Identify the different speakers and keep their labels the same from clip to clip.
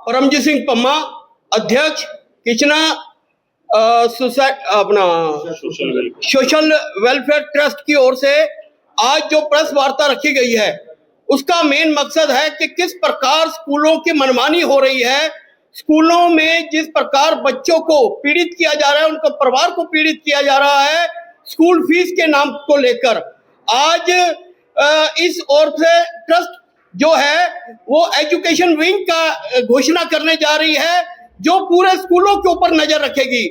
Speaker 1: परमजीत सिंह पम्मा, अध्यक्ष किचना अपना social welfare trust की ओर से आज जो प्रेस वार्ता रखी गई है, उसका मेन मकसद है कि किस प्रकार स्कूलों की मनमानी हो रही है। स्कूलों में जिस प्रकार बच्चों को पीड़ित किया जा रहा है, उनके परिवार को पीड़ित किया जा रहा है स्कूल फीस के नाम को लेकर, आज इस ओर से ट्रस्ट जो है वो एजुकेशन विंग का घोषणा करने जा रही है, जो पूरे स्कूलों के ऊपर नजर रखेगी।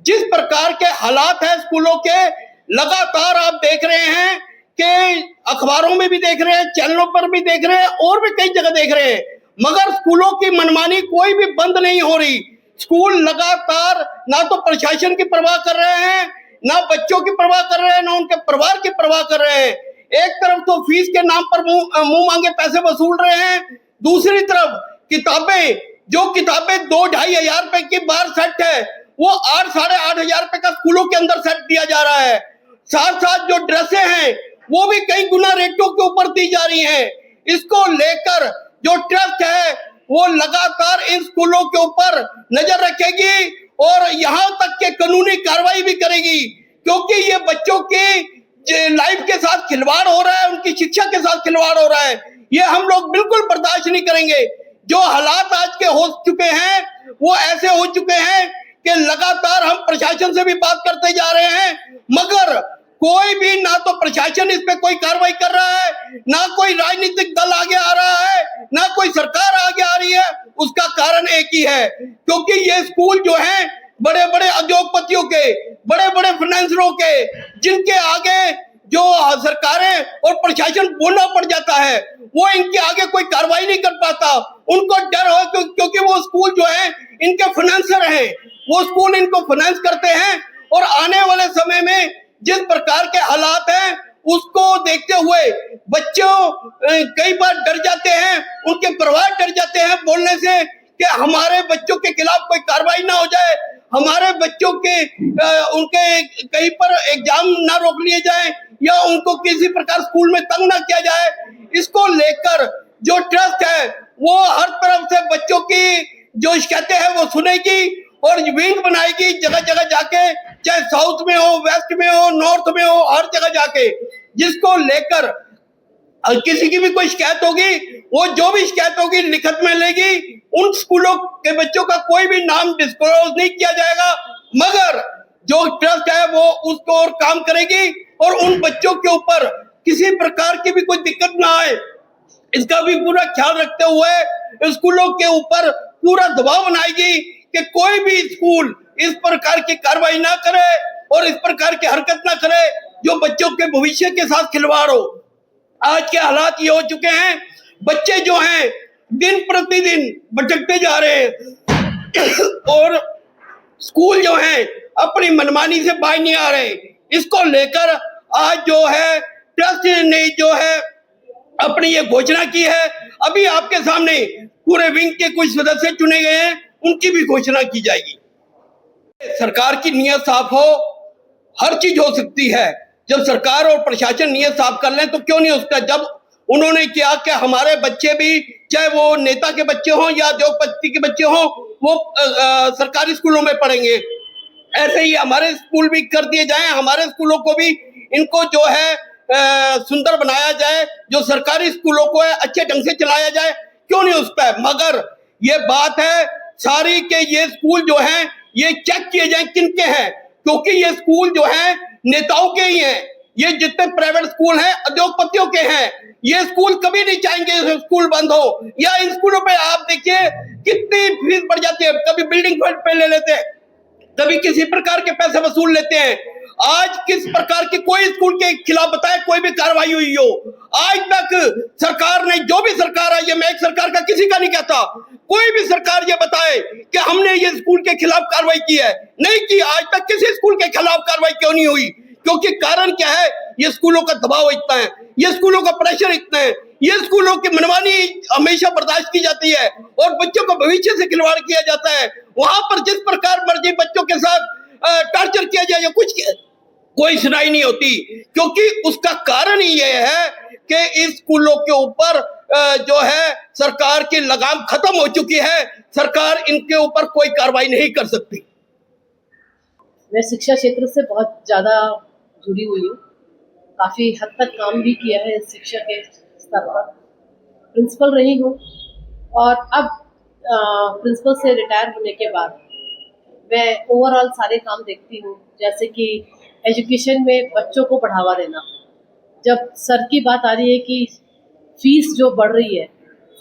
Speaker 1: जिस प्रकार के हालात है स्कूलों के, लगातार आप देख रहे हैं कि अखबारों में भी देख रहे हैं, चैनलों पर भी देख रहे हैं और भी कई जगह देख रहे हैं, मगर स्कूलों की मनमानी कोई भी बंद नहीं हो रही। स्कूल लगातार ना तो प्रशासन की परवाह कर रहे हैं, ना बच्चों की परवाह कर रहे हैं, ना उनके परिवार की परवाह कर रहे हैं। एक तरफ तो फीस के नाम पर मुंह मांगे पैसे वसूल रहे हैं, दूसरी तरफ जो किताबें 2-2.5 हजार रुपए की बार सेट है, वो 8-8.5 हजार रुपए का स्कूलों के अंदर सेट दिया जा रहा है। साथ साथ जो ड्रेसें हैं वो भी कई गुना रेटों के ऊपर दी जा रही हैं। इसको लेकर जो ट्रस्ट है वो लगातार इन स्कूलों के ऊपर नजर रखेगी और यहाँ तक के कानूनी कार्रवाई भी करेगी, क्योंकि ये बच्चों की लाइफ के साथ खिलवाड़ हो रहा है, उनकी शिक्षा के साथ खिलवाड़ हो रहा है। ये हम लोग बिल्कुल बर्दाश्त नहीं करेंगे। जो हालात आज के हो चुके हैं वो ऐसे हो चुके हैं कि लगातार हम प्रशासन से भी बात करते जा रहे हैं, मगर कोई भी ना तो प्रशासन इस पे कोई कार्रवाई कर रहा है, ना कोई राजनीतिक दल आगे आ रहा है, ना कोई सरकार आगे आ रही है। उसका कारण एक ही है, क्योंकि ये स्कूल जो है बड़े बड़े उद्योगपतियों के, बड़े बड़े फाइनेंसरों के, जिनके आगे जो सरकारें और प्रशासन बोलना पड़ जाता है, वो इनके आगे कोई कार्रवाई नहीं कर पाता। उनको डर हो क्योंकि वो स्कूल जो है इनके फाइनेंसर हैं, वो स्कूल इनको फाइनेंस करते हैं और आने वाले समय में जिस प्रकार के हालात हैं उसको देखते हुए बच्चों कई बार डर जाते हैं, उनके परिवार डर जाते हैं बोलने से कि हमारे बच्चों के खिलाफ कोई कार्रवाई ना हो जाए, हमारे बच्चों के उनके कहीं पर एग्जाम ना रोक लिए जाए या उनको किसी प्रकार स्कूल में तंग ना किया जाए। इसको लेकर जो ट्रस्ट है वो हर तरफ से बच्चों की जो शिकायतें हैं वो सुनेगी और विंग बनाएगी जगह जगह जाके, चाहे साउथ में हो, वेस्ट में हो, नॉर्थ में हो, हर जगह जाके, जिसको लेकर किसी की भी कोई शिकायत होगी वो जो भी शिकायत होगी लिखित में लेगी। उन स्कूलों के बच्चों का कोई भी नाम डिस्क्लोज नहीं किया जाएगा, मगर जो ट्रस्ट है वो उसको और काम करेगी और उन बच्चों के ऊपर किसी प्रकार की भी कोई दिक्कत ना आए, इसका भी पूरा ख्याल रखते हुए स्कूलों के ऊपर पूरा दबाव बनाएगी कि कोई भी स्कूल इस प्रकार की कार्रवाई ना करे और इस प्रकार की हरकत ना करे जो बच्चों के भविष्य के साथ खिलवाड़ हो। आज के हालात ये हो चुके हैं, बच्चे जो हैं दिन प्रतिदिन भटकते जा रहे हैं और स्कूल जो हैं अपनी मनमानी से बाहर नहीं आ रहे। इसको लेकर आज जो है ट्रस्ट ने जो है अपनी ये घोषणा की है। अभी आपके सामने पूरे विंग के कुछ सदस्य चुने गए हैं, उनकी भी घोषणा की जाएगी। सरकार की नीयत साफ हो, हर चीज हो सकती है। जब सरकार और प्रशासन नीयत साफ कर लें तो क्यों नहीं उसका। जब उन्होंने किया कि हमारे बच्चे भी, चाहे वो नेता के बच्चे हों या उद्योगपति के बच्चे हों, वो सरकारी स्कूलों में पढ़ेंगे, ऐसे ही हमारे स्कूल भी कर दिए जाएं। हमारे स्कूलों को भी इनको जो है सुंदर बनाया जाए, जो सरकारी स्कूलों को है अच्छे ढंग से चलाया जाए, क्यों नहीं उस पर। मगर ये बात है सारी के ये स्कूल जो हैं ये चेक किए जाएं किनके हैं, क्योंकि ये स्कूल जो है नेताओं के ही हैं। ये जितने प्राइवेट स्कूल हैं उद्योगपतियों के हैं। ये स्कूल कभी नहीं चाहेंगे स्कूल बंद हो, या इन स्कूलों पे आप देखिए कितनी फीस बढ़ जाती है, कभी बिल्डिंग फंड पे ले लेते हैं, कभी किसी प्रकार के पैसे वसूल लेते हैं। आज किस प्रकार की कोई स्कूल के खिलाफ बताए कोई भी कार्रवाई हुई हो? आज तक सरकार ने, जो भी सरकार है, ये मैं एक सरकार का किसी का नहीं कहता, कोई भी सरकार ये बताए कि हमने ये स्कूल के खिलाफ कार्रवाई की है, नहीं की। आज तक किसी स्कूल के खिलाफ कार्रवाई क्यों नहीं हुई? क्योंकि कारण क्या है, ये स्कूलों का दबाव इतना है, ये स्कूलों का प्रेशर इतना है, ये स्कूलों की मनमानी हमेशा बर्दाश्त की जाती है और बच्चों को भविष्य से खिलवाड़ किया जाता है। वहां पर जिस प्रकार मर्जी बच्चों के साथ टॉर्चर किया जाए या कुछ, कोई सुनाई नहीं होती, क्योंकि उसका कारण ही यह है कि इस स्कूलों के ऊपर जो है सरकार की लगाम खत्म हो चुकी है। सरकार इनके ऊपर कोई कार्रवाई नहीं कर सकती।
Speaker 2: मैं शिक्षा क्षेत्र से बहुत ज़्यादा जुड़ी हुई हूँ, काफ़ी हद तक काम भी किया है शिक्षा के स्तर पर, प्रिंसिपल रही हूँ और अब प्रिंसिपल से रिटायर होने के बाद मैं ओवरऑल सारे काम देखती हूँ, जैसे कि एजुकेशन में बच्चों को बढ़ावा देना। जब सर की बात आ रही है कि फीस जो बढ़ रही है,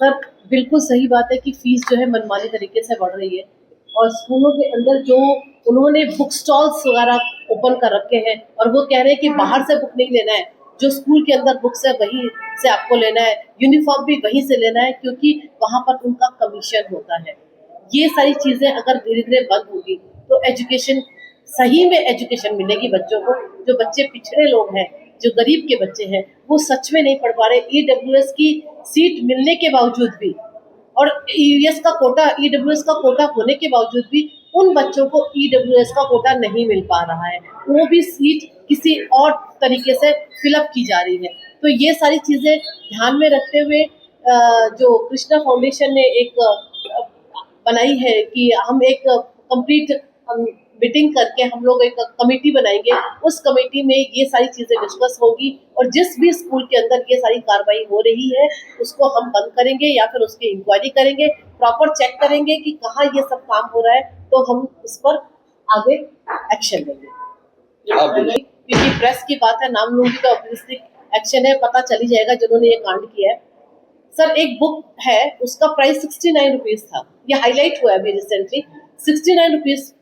Speaker 2: सर बिल्कुल सही बात है कि फीस जो है मनमानी तरीके से बढ़ रही है और स्कूलों के अंदर जो उन्होंने बुक स्टॉल्स वगैरह ओपन कर रखे हैं और वो कह रहे हैं कि बाहर से बुक नहीं लेना है, जो स्कूल के अंदर बुक्स है वहीं से आपको लेना है, यूनिफॉर्म भी वहीं से लेना है, क्योंकि वहाँ पर उनका कमीशन होता है। ये सारी चीज़ें अगर धीरे धीरे बंद होगी तो एजुकेशन, सही में एजुकेशन मिलेगी बच्चों को। जो बच्चे पिछड़े लोग हैं, जो गरीब के बच्चे हैं, वो सच में नहीं पढ़ पा रहे। ईडब्ल्यूएस की सीट मिलने के बावजूद भी और ईवीएस का कोटा, ईडब्ल्यूएस का कोटा होने के बावजूद भी उन बच्चों को ईडब्ल्यूएस का कोटा नहीं मिल पा रहा है, वो भी सीट किसी और तरीके से फिलअप की जा रही है। तो ये सारी चीज़ें ध्यान में रखते हुए जो कृष्णा फाउंडेशन ने एक बनाई है कि हम एक कंप्लीट मीटिंग करके हम लोग एक कमेटी बनाएंगे, उस कमेटी में ये सारी चीज़ें डिस्कस होगी और जिस भी स्कूल के अंदर ये सारी कार्रवाई हो रही है उसको हम बंद करेंगे या फिर उसकी इंक्वायरी करेंगे, प्रॉपर चेक करेंगे कि कहाँ ये सब काम हो रहा है, तो हम इस पर आगे एक्शन लेंगे। क्योंकि प्रेस की बात है, नाम लूंगी तो ऑब्वियसली एक्शन है, पता चल ही जाएगा जिन्होंने ये कांड किया है। सर एक बुक है, उसका प्राइस 69 रुपीज़ था, ये हाईलाइट हुआ है अभी रिसेंटली। 69 रुपीज़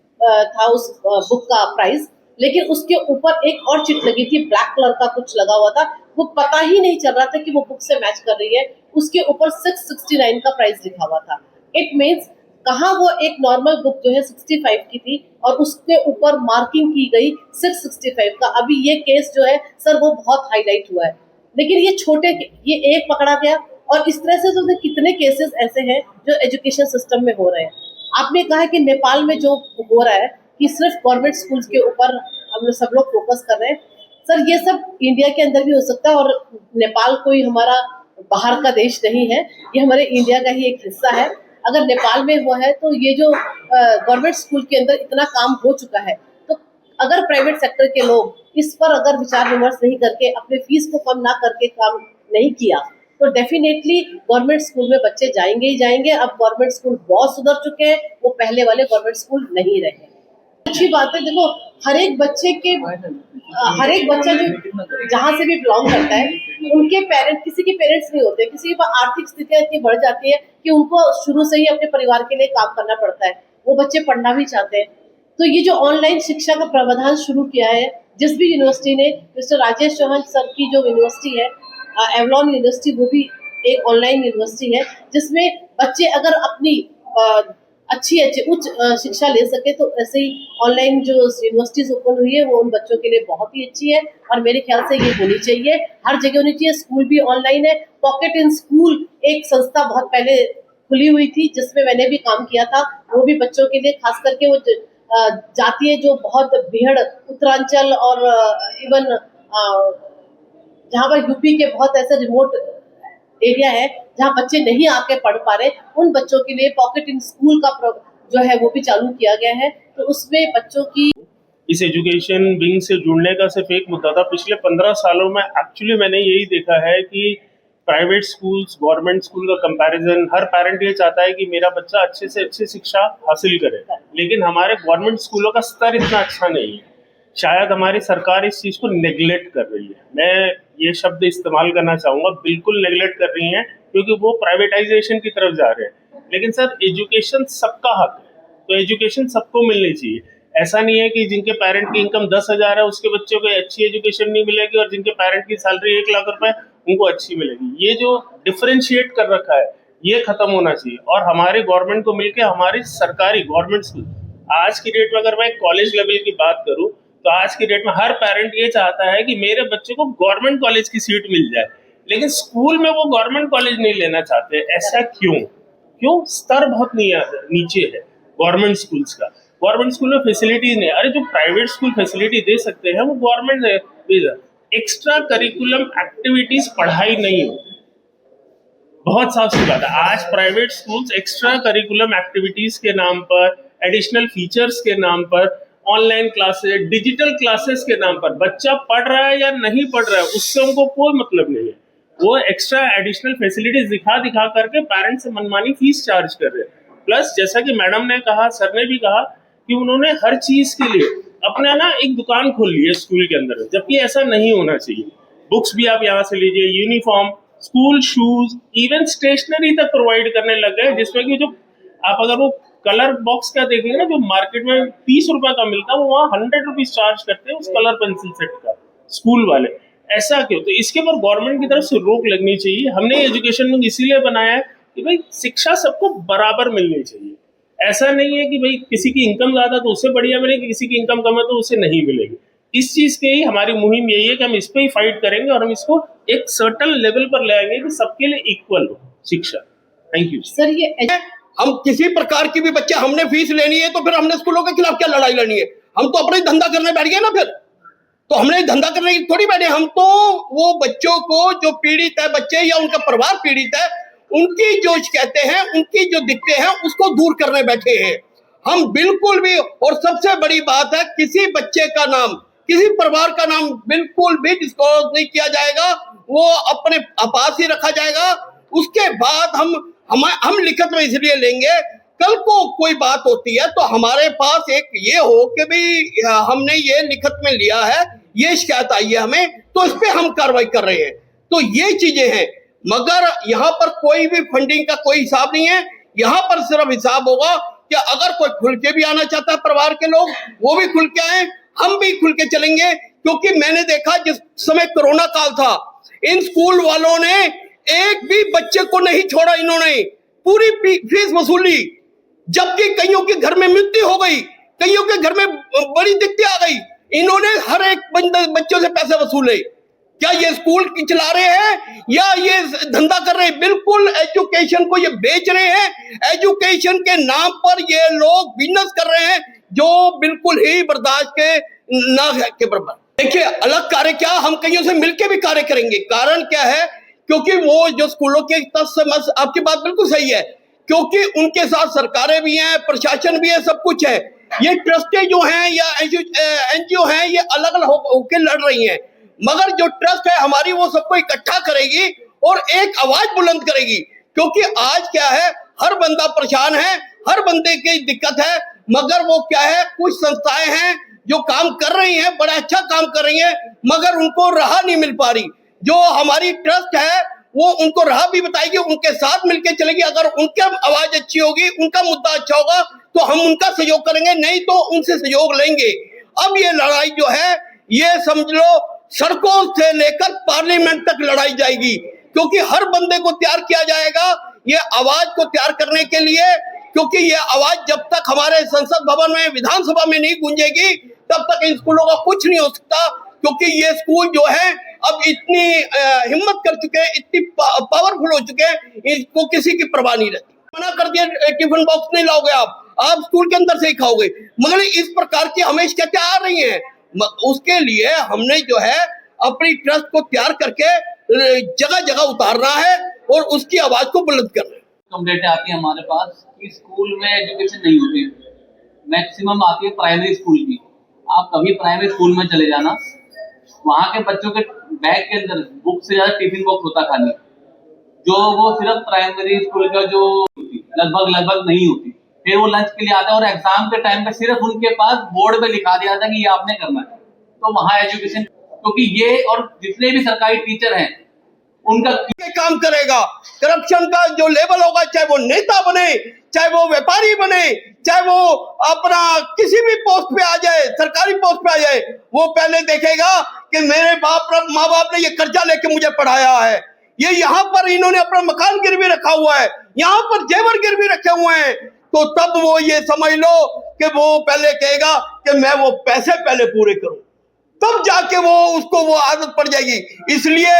Speaker 2: था उस बुक का प्राइस, लेकिन उसके ऊपर एक और चिट लगी थी, ब्लैक कलर का कुछ लगा हुआ था, वो पता ही नहीं चल रहा था कि वो बुक से मैच कर रही है। उसके ऊपर 669 का प्राइस लिखा हुआ था। इट मीन्स कहाँ वो एक नॉर्मल बुक जो है 65 की थी और उसके ऊपर मार्किंग की गई 665 का। अभी ये केस जो है सर वो बहुत हाईलाइट हुआ है, लेकिन ये छोटे, ये एक पकड़ा गया और इस तरह से तो कितने केसेस ऐसे हैं जो एजुकेशन सिस्टम में हो रहे हैं। आपने कहा कि नेपाल में जो हो रहा है कि सिर्फ गवर्नमेंट स्कूल्स के ऊपर हम सब लोग फोकस कर रहे हैं, सर ये सब इंडिया के अंदर भी हो सकता है और नेपाल कोई हमारा बाहर का देश नहीं है, ये हमारे इंडिया का ही एक हिस्सा है। अगर नेपाल में हुआ है तो ये जो गवर्नमेंट स्कूल के अंदर इतना काम हो चुका है, तो अगर प्राइवेट सेक्टर के लोग इस पर अगर विचार विमर्श नहीं करके अपने फीस को कम ना करके काम नहीं किया तो डेफिनेटली गवर्नमेंट स्कूल में बच्चे जाएंगे ही जाएंगे। अब गवर्नमेंट स्कूल बहुत सुधर चुके हैं, वो पहले वाले गवर्नमेंट स्कूल नहीं रहे। अच्छी बात है, देखो हर एक बच्चा जो जहाँ से भी बिलोंग करता है, उनके पेरेंट्स, किसी के पेरेंट्स नहीं होते, किसी की आर्थिक स्थितियाँ इतनी बढ़ जाती है कि उनको शुरू से ही अपने परिवार के लिए काम करना पड़ता है, वो बच्चे पढ़ना भी चाहते हैं। तो ये जो ऑनलाइन शिक्षा का प्रावधान शुरू किया है, जिस भी यूनिवर्सिटी ने, मिस्टर राजेश चौहान सर की जो यूनिवर्सिटी है एवलॉन यूनिवर्सिटी, वो भी एक ऑनलाइन यूनिवर्सिटी है जिसमें बच्चे अगर अपनी अच्छी उच्च शिक्षा ले सके, तो ऐसे ही ऑनलाइन जो यूनिवर्सिटीज ओपन हुई है वो उन बच्चों के लिए बहुत ही अच्छी है और मेरे ख्याल से ये होनी चाहिए, हर जगह होनी चाहिए। स्कूल भी ऑनलाइन है। पॉकेट इन स्कूल एक संस्था बहुत पहले खुली हुई थी जिसमें मैंने भी काम किया था, वो भी बच्चों के लिए, खास करके वो जातीय जो बहुत बेहद उत्तरांचल और इवन जहाँ पर यूपी के बहुत ऐसे रिमोट एरिया है जहाँ बच्चे नहीं आके पढ़ पा रहे, उन बच्चों के लिए पॉकेट इन स्कूल का जो है वो भी चालू किया गया है। तो उसमें बच्चों की
Speaker 3: इस एजुकेशन विंग से जुड़ने का सिर्फ एक मुद्दा था। पिछले 15 सालों में एक्चुअली मैंने यही देखा है कि प्राइवेट स्कूल्स गवर्नमेंट स्कूल का कंपैरिजन, हर पेरेंट ये चाहता है कि मेरा बच्चा अच्छे से अच्छी शिक्षा हासिल करे, लेकिन हमारे गवर्नमेंट स्कूलों का स्तर इतना अच्छा नहीं है। शायद हमारी सरकार इस चीज़ को नेग्लेक्ट कर रही है, मैं ये शब्द इस्तेमाल करना चाहूँगा, बिल्कुल नेग्लेक्ट कर रही हैं, क्योंकि वो प्राइवेटाइजेशन की तरफ जा रहे हैं। लेकिन सर एजुकेशन सबका हक है, तो एजुकेशन सबको मिलनी चाहिए। ऐसा नहीं है कि जिनके पेरेंट की इनकम 10,000 है उसके बच्चों को अच्छी एजुकेशन नहीं मिलेगी और जिनके पेरेंट की सैलरी 1 लाख रुपए उनको अच्छी मिलेगी। ये जो डिफरेंशिएट कर रखा है ये खत्म होना चाहिए और हमारे गवर्नमेंट को मिलकर हमारी सरकारी गवर्नमेंट स्कूल, आज की डेट में अगर मैं कॉलेज लेवल की बात करूं तो आज की डेट में हर पेरेंट ये चाहता है कि मेरे बच्चे को गवर्नमेंट कॉलेज की सीट मिल जाए, लेकिन स्कूल में वो गवर्नमेंट कॉलेज नहीं लेना चाहते। ऐसा क्यों? स्तर बहुत नीचे है गवर्नमेंट स्कूल्स का। गवर्नमेंट स्कूल में फैसिलिटीज नहीं, अरे जो प्राइवेट स्कूल फैसिलिटी दे सकते हैं वो गवर्नमेंट। एक्स्ट्रा करिकुलम एक्टिविटीज पढ़ाई नहीं होती, बहुत साफ सी बात है। आज private schools extra curriculum activities के नाम पर, एडिशनल फीचर्स के नाम पर, ऑनलाइन क्लासेस, डिजिटल क्लासेस के नाम पर बच्चा पढ़ रहा है या नहीं पढ़ रहा है उससे उनको कोई मतलब नहीं है। वो एक्स्ट्रा एडिशनल फैसिलिटीज दिखा करके पेरेंट्स से मनमानी फीस चार्ज कर रहे हैं। प्लस जैसा कि मैडम ने कहा, सर ने भी कहा कि उन्होंने हर चीज के लिए अपना ना एक दुकान खोल ली है स्कूल के अंदर, जबकि ऐसा नहीं होना चाहिए। बुक्स भी आप यहाँ से लीजिए, uniform, school shoes, even stationery तक प्रोवाइड करने लग गए, जिसमें कि जो आप अगर वो कलर बॉक्स का देखेंगे ना, जो मार्केट में 30 रुपए का मिलता है, वो वहाँ 100 रुपीज चार्ज करते हैं उस कलर पेंसिल सेट का स्कूल वाले। ऐसा क्यों? तो इसके ऊपर गवर्नमेंट की तरफ से रोक लगनी चाहिए। हमने एजुकेशन विंग इसीलिए बनाया है कि भाई शिक्षा सबको बराबर मिलनी चाहिए। ऐसा नहीं है कि भाई किसी की इनकम ज्यादा तो उससे बढ़िया मिलेगी, किसी की इनकम कम है तो उससे नहीं मिलेगी। इस चीज के ही हमारी मुहिम यही है कि हम इस पे ही फाइट करेंगे और हम इसको एक सर्टेन लेवल पर ले आएंगे कि सबके लिए इक्वल हो शिक्षा। Thank you
Speaker 2: sir. ये
Speaker 1: हम किसी प्रकार की भी बच्चे, हमने फीस लेनी है तो फिर हमने स्कूलों के खिलाफ क्या लड़ाई लड़नी है? हम तो अपना ही धंधा करने बैठ गए ना, फिर तो हमने धंधा करने की थोड़ी बैठे। हम तो वो बच्चों को जो पीड़ित है बच्चे या उनका परिवार पीड़ित है, उनकी जो कहते हैं, उनकी जो दिक्कतें हैं उसको दूर करने बैठे हैं हम। बिल्कुल भी, और सबसे बड़ी बात है, किसी बच्चे का नाम, किसी परिवार का नाम बिल्कुल भी डिस्क्लोज नहीं किया जाएगा, वो अपने पास ही रखा जाएगा। उसके बाद हम लिखित में इसलिए लेंगे, कल को कोई बात होती है तो हमारे पास एक ये हो कि भाई हमने ये लिखित में लिया है, ये शिकायत आई है हमें, तो इस पे हम कार्रवाई कर रहे हैं। तो ये चीजें हैं, मगर यहाँ पर कोई भी फंडिंग का कोई हिसाब नहीं है। यहाँ पर सिर्फ हिसाब होगा कि अगर कोई खुल के भी आना चाहता है परिवार के लोग, वो भी खुल के आए, हम भी खुल के चलेंगे। क्योंकि मैंने देखा जिस समय कोरोना काल था, इन स्कूल वालों ने एक भी बच्चे को नहीं छोड़ा, इन्होंने पूरी फीस वसूली, जबकि कईयों के घर में मृत्यु हो गई, कईयों के घर में बड़ी दिक्कतें आ गई, इन्होंने हर एक बच्चों से पैसे वसूले। क्या ये स्कूल चला रहे हैं या ये धंधा कर रहे हैं? बिल्कुल एजुकेशन को ये बेच रहे हैं। एजुकेशन के नाम पर ये लोग बिजनेस कर रहे हैं, जो बिल्कुल ही बर्दाश्त के ना के बराबर। देखिए, अलग कार्य क्या, हम कईयों से मिलकर भी कार्य करेंगे। कारण क्या है? क्योंकि वो जो स्कूलों के आपकी बात बिल्कुल सही है, क्योंकि उनके साथ सरकारें भी हैं, प्रशासन भी है, सब कुछ है। ये ट्रस्टें जो हैं या एनजीओ हैं, ये अलग अलग होकर लड़ रही हैं, मगर जो ट्रस्ट है हमारी, वो सबको इकट्ठा करेगी और एक आवाज बुलंद करेगी। क्योंकि आज क्या है, हर बंदा परेशान है, हर बंदे की दिक्कत है, मगर वो क्या है, कुछ संस्थाएं हैं जो काम कर रही हैं, बड़ा अच्छा काम कर रही हैं, मगर उनको राह नहीं मिल पा रही। जो हमारी ट्रस्ट है वो उनको राह भी बताएगी, उनके साथ मिलकर चलेगी। अगर उनकी आवाज अच्छी होगी, उनका मुद्दा अच्छा होगा, तो हम उनका सहयोग करेंगे, नहीं तो उनसे सहयोग लेंगे। अब ये लड़ाई जो है, ये समझ लो सड़कों से लेकर पार्लियामेंट तक लड़ाई जाएगी, क्योंकि हर बंदे को तैयार किया जाएगा ये आवाज को तैयार करने के लिए। क्योंकि ये आवाज जब तक हमारे संसद भवन में, विधानसभा में नहीं गूंजेगी, तब तक इन स्कूलों का कुछ नहीं हो सकता। क्योंकि ये स्कूल जो है अब इतनी हिम्मत कर चुके हैं, इतनी पावरफुल हो चुके हैं, इनको किसी की परवाह नहीं रहती। मना कर दिया, टिफिन बॉक्स नहीं लाओगे आप स्कूल के अंदर से ही खाओगे। मगर इस प्रकार की हमें शिकायतें आ रही हैं, उसके लिए हमने जो है अपनी ट्रस्ट को तैयार करके जगह जगह उतारना है और उसकी आवाज को बुलंद करना है।
Speaker 4: कंप्लेंट आती है हमारे पास कि स्कूल में एजुकेशन नहीं होती, मैक्सिमम आती है प्राइमरी स्कूल की। आप कभी प्राइमरी स्कूल में चले जाना, वहाँ के बच्चों के बैग के अंदर बुक से ज्यादा टिफिन बॉक्स होता खाली, जो वो सिर्फ प्राइमरी स्कूल का जो लगभग नहीं होती। फिर वो लंच के लिए आता है और एग्जाम के टाइम पे सिर्फ उनके पास बोर्ड पे लिखा दिया था कि ये आपने करना है। तो वहाँ एजुकेशन, क्योंकि ये और जितने भी सरकारी टीचर हैं उनका
Speaker 1: काम करेगा। करप्शन का जो लेवल होगा, चाहे वो नेता बने, चाहे वो व्यापारी बने, चाहे वो अपना किसी भी पोस्ट पे आ जाए, सरकारी पोस्ट पे आ जाए, वो पहले देखेगा कि मेरे माँ बाप ने ये कर्जा लेके मुझे पढ़ाया है, ये यहाँ पर इन्होंने अपना मकान गिरवी रखा हुआ है, यहाँ पर जेवर गिरवी रखे हुए हैं। तो तब वो ये समझ लो कि वो पहले कहेगा कि मैं वो पैसे पहले पूरे करूं, तब जाके उसको वो आदत पड़ जाएगी। इसलिए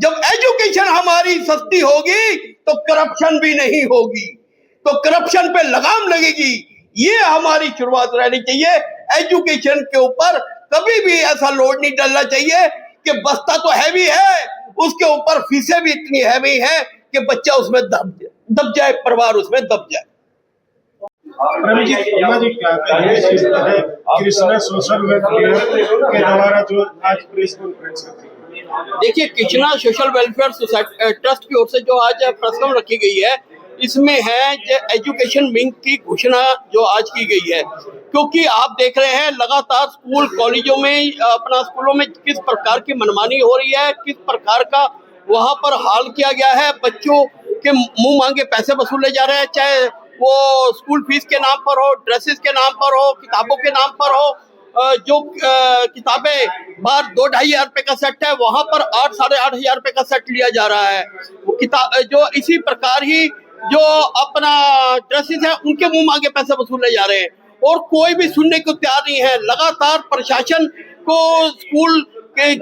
Speaker 1: जब एजुकेशन हमारी सस्ती होगी तो करप्शन भी नहीं होगी, तो करप्शन पे लगाम लगेगी। ये हमारी शुरुआत रहनी चाहिए। एजुकेशन के ऊपर कभी भी ऐसा लोड नहीं डालना चाहिए कि बस्ता तो हैवी है, उसके ऊपर फीसें भी इतनी हैवी है कि बच्चा उसमें दब जाए, परिवार उसमें दब जाए।
Speaker 5: रवि जी क्या कहेंगे कृष्णा सोशल वेलफेयर के द्वारा जो आज प्रेस कॉन्फ्रेंस रखी?
Speaker 1: देखिए, Krishna social welfare society trust की ओर से जो आज प्रेस कॉन्फ्रेंस रखी गई है, इसमें है जो एजुकेशन विंग की घोषणा जो आज की गई है, क्योंकि आप देख रहे हैं लगातार स्कूल कॉलेजों में अपना स्कूलों में किस प्रकार की मनमानी हो रही है, किस प्रकार का वहां पर हाल किया गया है। बच्चों के मुंह मांगे पैसे वसूले जा रहे हैं, चाहे वो स्कूल फीस के नाम पर हो, ड्रेसेस के नाम पर हो, किताबों के नाम पर हो। जो किताबें बाहर 2-2.5 हज़ार रुपए का सेट है, वहां पर 8-8.5 हज़ार रुपए का सेट लिया जा रहा है। वो किताब जो इसी प्रकार ही जो अपना ड्रेसेस है उनके मुंह मांगे पैसे वसूले जा रहे हैं और कोई भी सुनने को तैयार नहीं है। लगातार प्रशासन को स्कूल के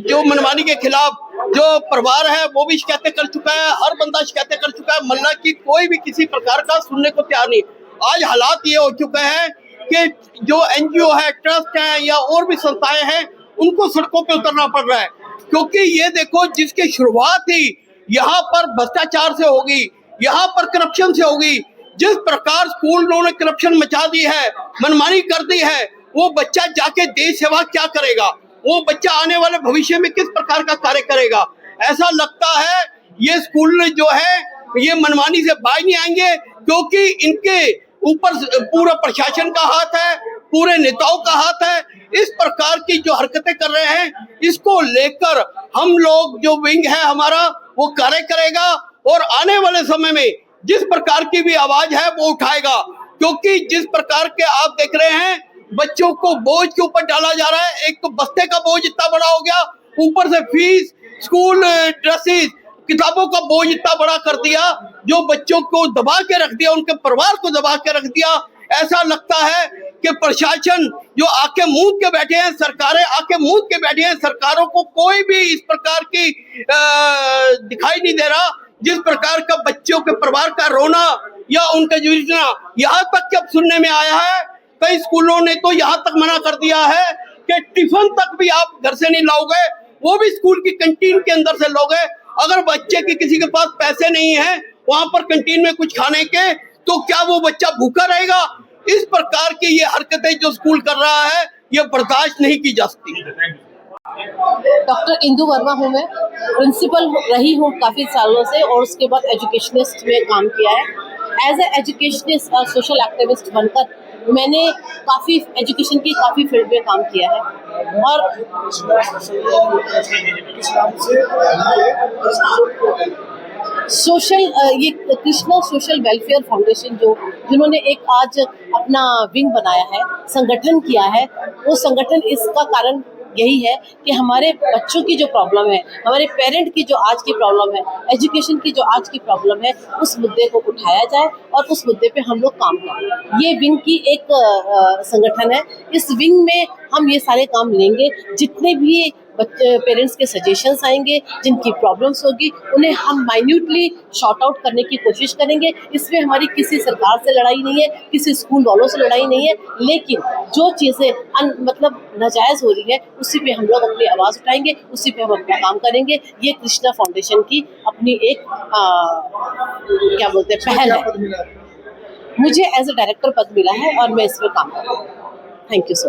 Speaker 1: जो मनमानी के खिलाफ जो परिवार है वो भी शिकायतें कर चुका है, हर बंदा शिकायतें कर चुका है, मल्ला की कोई भी किसी प्रकार का सुनने को तैयार नहीं। आज हालात ये हो चुका है कि जो एनजीओ है, ट्रस्ट है या और भी संस्थाएं हैं, उनको सड़कों पे उतरना पड़ रहा है, क्योंकि ये देखो जिसकी शुरुआत ही यहाँ पर भ्रष्टाचार से होगी, यहाँ पर करप्शन से होगी। जिस प्रकार स्कूलों ने करप्शन मचा दी है, मनमानी कर दी है, वो बच्चा जाके देश सेवा क्या करेगा, वो बच्चा आने वाले भविष्य में किस प्रकार का कार्य करेगा। ऐसा लगता है ये स्कूल जो है ये मनमानी से बाहर नहीं आएंगे, क्योंकि इनके ऊपर पूरा प्रशासन का हाथ है, पूरे नेताओं का हाथ है। इस प्रकार की जो हरकतें कर रहे हैं, इसको लेकर हम लोग जो विंग है हमारा वो कार्य करेगा और आने वाले समय में जिस प्रकार की भी आवाज है वो उठाएगा, क्योंकि जिस प्रकार के आप देख रहे हैं बच्चों को बोझ के ऊपर डाला जा रहा है। एक तो बस्ते का बोझ इतना बड़ा हो गया, ऊपर से फीस, स्कूल ड्रेसेस, किताबों का बोझ इतना बड़ा कर दिया, जो बच्चों को दबा के रख दिया, उनके परिवार को दबा के रख दिया। ऐसा लगता है कि प्रशासन जो आके मूंद के बैठे हैं, सरकारें आके मूंद के बैठे हैं, सरकारों को कोई भी इस प्रकार की दिखाई नहीं दे रहा। जिस प्रकार का बच्चों के परिवार का रोना या उनका जूझना, यहाँ तक कि अब सुनने में आया है कई स्कूलों ने तो यहाँ तक मना कर दिया है कि टिफिन तक भी आप घर से नहीं लाओगे, वो भी स्कूल की कैंटीन के अंदर से लोगे। अगर बच्चे के किसी के पास पैसे नहीं है वहां पर कैंटीन में कुछ खाने के, तो क्या वो बच्चा भूखा रहेगा? इस प्रकार की ये हरकतें जो स्कूल कर रहा है ये बर्दाश्त नहीं की जा सकती।
Speaker 2: डॉक्टर इंदु वर्मा हूँ, मैं प्रिंसिपल रही हूँ काफ़ी सालों से और उसके बाद एजुकेशनिस्ट में काम किया है। एज ए एजुकेशनिस्ट और सोशल एक्टिविस्ट बनकर मैंने काफ़ी एजुकेशन की काफ़ी फील्ड में काम किया है। और सोशल ये कृष्णा सोशल वेलफेयर फाउंडेशन जिन्होंने एक आज अपना विंग बनाया है, संगठन किया है, वो संगठन इसका कारण यही है कि हमारे बच्चों की जो प्रॉब्लम है, हमारे पेरेंट की जो आज की प्रॉब्लम है, एजुकेशन की जो आज की प्रॉब्लम है, उस मुद्दे को उठाया जाए और उस मुद्दे पे हम लोग काम करें। ये विंग की एक संगठन है। इस विंग में हम ये सारे काम लेंगे, जितने भी पेरेंट्स के सजेशंस आएंगे, जिनकी प्रॉब्लम्स होगी, उन्हें हम माइन्यूटली शॉर्ट आउट करने की कोशिश करेंगे। इसमें हमारी किसी सरकार से लड़ाई नहीं है, किसी स्कूल वालों से लड़ाई नहीं है, लेकिन जो चीज़ें मतलब नाजायज़ हो रही है उसी पे हम लोग अपनी आवाज़ उठाएंगे, उसी पे हम अपना काम करेंगे। ये कृष्णा फाउंडेशन की अपनी एक क्या बोलते हैं पहल है। मुझे एज ए डायरेक्टर पद मिला है और मैं इस पर काम कर रहा हूँ। Thank you so much.